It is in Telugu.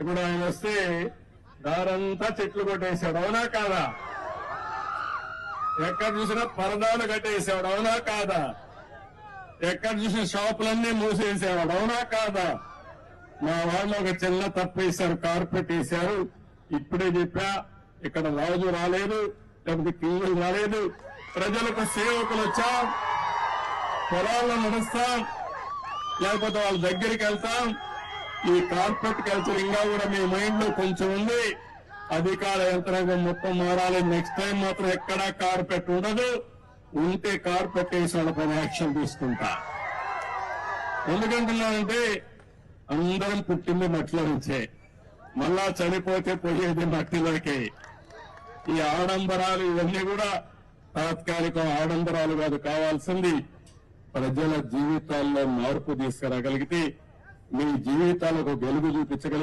ఇప్పుడు ఆయన వస్తే దారంతా చెట్లు కొట్టేశాడు, అవునా కాదా? ఎక్కడ చూసినా పరదాలు కట్టేసాడు, అవునా కాదా? ఎక్కడ చూసిన షాపులన్నీ మూసేసేవాడు, అవునా కాదా? మా వాళ్ళు ఒక చిన్న తప్పు వేశారు, కార్పెట్ వేశారు. ఇప్పుడే చెప్పా, ఇక్కడ రాజు రాలేదు, లేకపోతే కింగులు రాలేదు, ప్రజలకు సేవకులు వచ్చాం, పొలాల్లో నడుస్తాం, లేకపోతే వాళ్ళ దగ్గరికి వెళ్తాం. ఈ కార్పెట్ కల్చర్ ఇంకా కూడా మీ మైండ్ లో కొంచెం ఉంది. అధికార యంత్రాంగం మొత్తం మారాలి. నెక్స్ట్ టైం మాత్రం ఎక్కడా కార్పెట్ ఉండదు. ఉంటే కార్పెట్ వేసి వాళ్ళపైన యాక్షన్ తీసుకుంటా. ఎందుకంటున్నానంటే అందరం పుట్టింది మట్టిలో నుంచే, మళ్ళా చనిపోతే పోయేది మట్టిలోకి. ఈ ఆడంబరాలు ఇవన్నీ కూడా తాత్కాలిక ఆడంబరాలు కాదు, కావాల్సింది ప్రజల జీవితాల్లో మార్పు తీసుకురాగలిగితే మీ జీవితాలకు వెలుగు చూపించగలిగితే